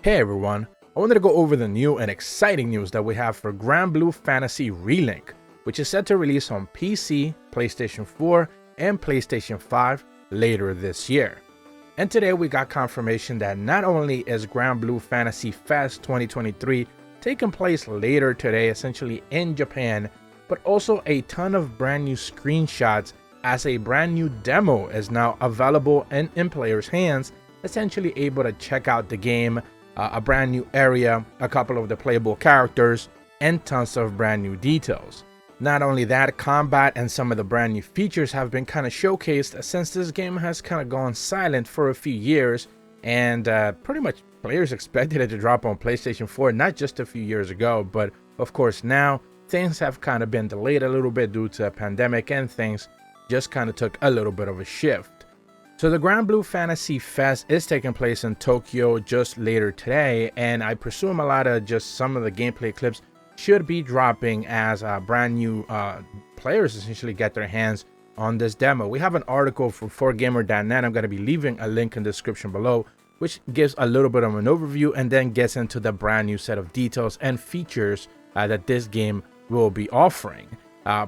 Hey everyone, I wanted to go over the new and exciting news that we have for Granblue Fantasy Relink, which is set to release on PC, PlayStation 4, and PlayStation 5 later this year. And today we got confirmation that not only is Granblue Fantasy FES 2023 taking place later today, essentially in Japan, but also a ton of brand new screenshots as a brand new demo is now available and in players' hands, essentially able to check out the game, a brand new area, a couple of the playable characters, and tons of brand new details. Not only that, combat and some of the brand new features have been kind of showcased since this game has kind of gone silent for a few years, and pretty much players expected it to drop on PlayStation 4 not just a few years ago, but of course now things have kind of been delayed a little bit due to a pandemic, and things just kind of took a little bit of a shift. So the Granblue Fantasy FES is taking place in Tokyo just later today, and I presume a lot of just some of the gameplay clips should be dropping as brand new players essentially get their hands on this demo. We have an article from 4gamer.net. I'm going to be leaving a link in the description below, which gives a little bit of an overview and then gets into the brand new set of details and features that this game will be offering.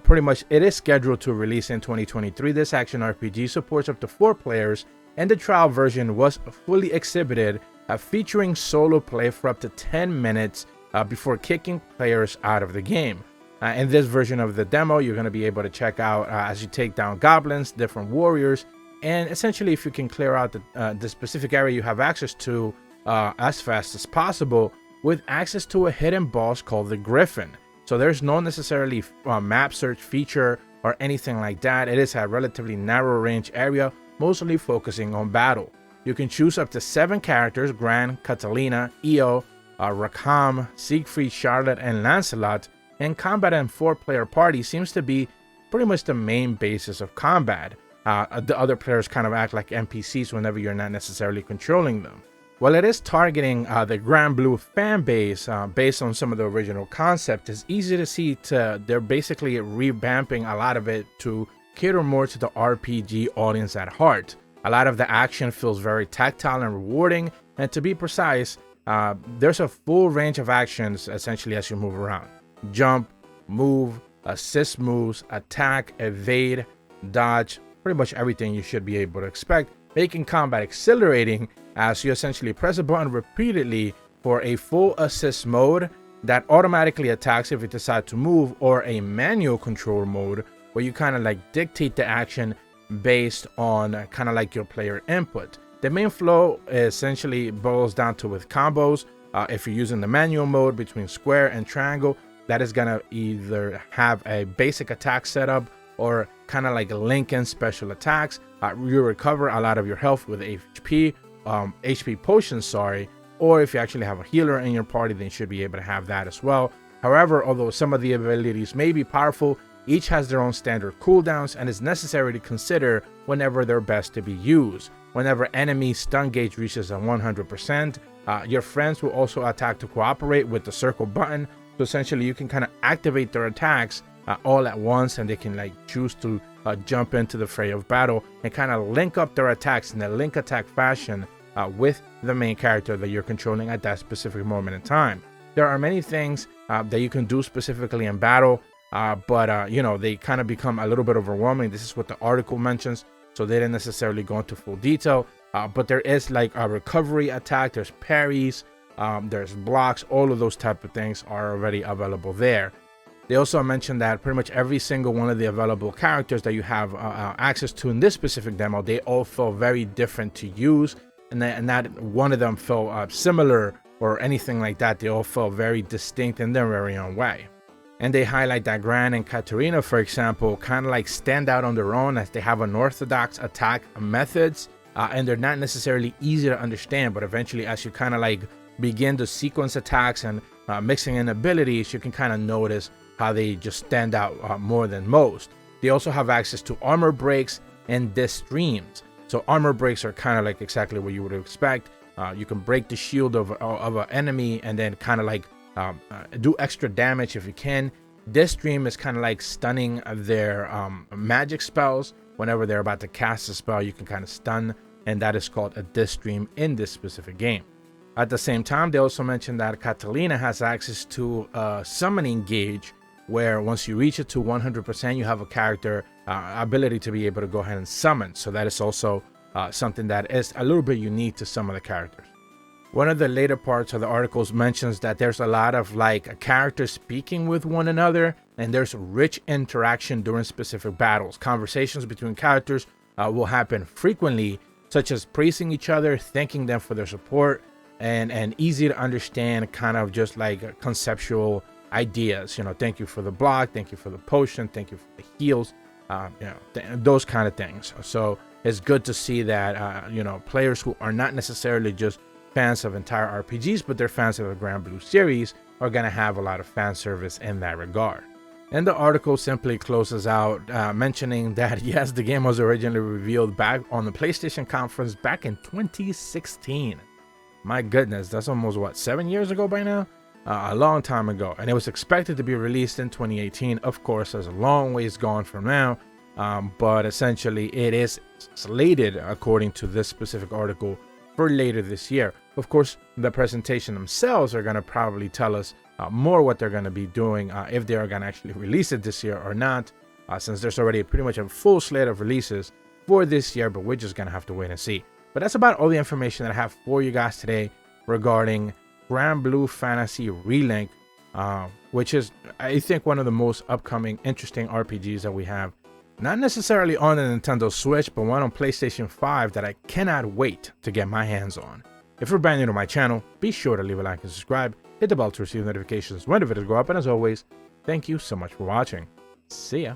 Pretty much it is scheduled to release in 2023. This action RPG supports up to 4 players, and the trial version was fully exhibited, featuring solo play for up to 10 minutes before kicking players out of the game. In this version of the demo, you're going to be able to check out as you take down goblins, different warriors, and essentially if you can clear out the specific area you have access to as fast as possible, with access to a hidden boss called the Griffin. So there's no necessarily map search feature or anything like that. It is a relatively narrow range area, mostly focusing on battle. You can choose up to 7 characters: Gran, Catalina, Io, Rakam, Siegfried, Charlotte, and Lancelot, and combat and 4-player party seems to be pretty much the main basis of combat. The other players kind of act like NPCs whenever you're not necessarily controlling them. While it is targeting the Granblue fan base based on some of the original concept, it's easy to see they're basically revamping a lot of it to cater more to the RPG audience at heart. A lot of the action feels very tactile and rewarding, and to be precise, there's a full range of actions essentially as you move around. Jump, move, assist moves, attack, evade, dodge, pretty much everything you should be able to expect, making combat exhilarating as you essentially press a button repeatedly for a full assist mode that automatically attacks if you decide to move, or a manual control mode where you kind of like dictate the action based on kind of like your player input. The main flow essentially boils down to with combos. If you're using the manual mode between square and triangle, that is gonna either have a basic attack setup or kind of like link in special attacks. You recover a lot of your health with HP potions, or if you actually have a healer in your party, then you should be able to have that as well. However, although some of the abilities may be powerful, each has their own standard cooldowns and is necessary to consider whenever they're best to be used. Whenever enemy stun gauge reaches a 100%, your friends will also attack to cooperate with the circle button. So essentially you can kind of activate their attacks all at once, and they can like choose to jump into the fray of battle and kind of link up their attacks in a link attack fashion with the main character that you're controlling at that specific moment in time. There are many things that you can do specifically in battle, but you know, they kind of become a little bit overwhelming. This is what the article mentions, so they didn't necessarily go into full detail, but there is like a recovery attack, there's parries, there's blocks, all of those type of things are already available there. They also mentioned that pretty much every single one of the available characters that you have access to in this specific demo, they all feel very different to use, and not one of them felt similar or anything like that. They all felt very distinct in their very own way. And they highlight that Gran and Katarina, for example, kind of like stand out on their own as they have unorthodox attack methods, and they're not necessarily easy to understand, but eventually as you kind of like begin to sequence attacks and mixing in abilities, you can kind of notice how they just stand out more than most. They also have access to armor breaks and disc streams. So armor breaks are kind of like exactly what you would expect. You can break the shield of an enemy and then kind of like do extra damage if you can. Disc stream is kind of like stunning their magic spells. Whenever they're about to cast a spell, you can kind of stun, and that is called a disc stream in this specific game. At the same time, they also mentioned that Catalina has access to a summoning gauge, where once you reach it to 100%, you have a character ability to be able to go ahead and summon. So that is also something that is a little bit unique to some of the characters. One of the later parts of the articles mentions that there's a lot of like characters speaking with one another, and there's rich interaction during specific battles. Conversations between characters will happen frequently, such as praising each other, thanking them for their support, and easy to understand kind of just like conceptual ideas. You know, thank you for the block, thank you for the potion, thank you for the heals, you know, those kind of things. So it's good to see that you know, players who are not necessarily just fans of entire RPGs, but they're fans of the Granblue series, are going to have a lot of fan service in that regard. And the article simply closes out mentioning that yes, the game was originally revealed back on the PlayStation conference back in 2016. My goodness, that's almost what, 7 years ago by now? A long time ago. And it was expected to be released in 2018. Of course, there's a long ways gone from now, but essentially it is slated, according to this specific article, for later this year. Of course, the presentation themselves are going to probably tell us more what they're going to be doing, if they are going to actually release it this year or not, since there's already pretty much a full slate of releases for this year, but we're just going to have to wait and see. But that's about all the information that I have for you guys today regarding Granblue Fantasy Relink, which is, I think, one of the most upcoming interesting RPGs that we have. Not necessarily on the Nintendo Switch, but one on PlayStation 5 that I cannot wait to get my hands on. If you're brand new to my channel, be sure to leave a like and subscribe, hit the bell to receive notifications when the videos go up, and as always, thank you so much for watching. See ya!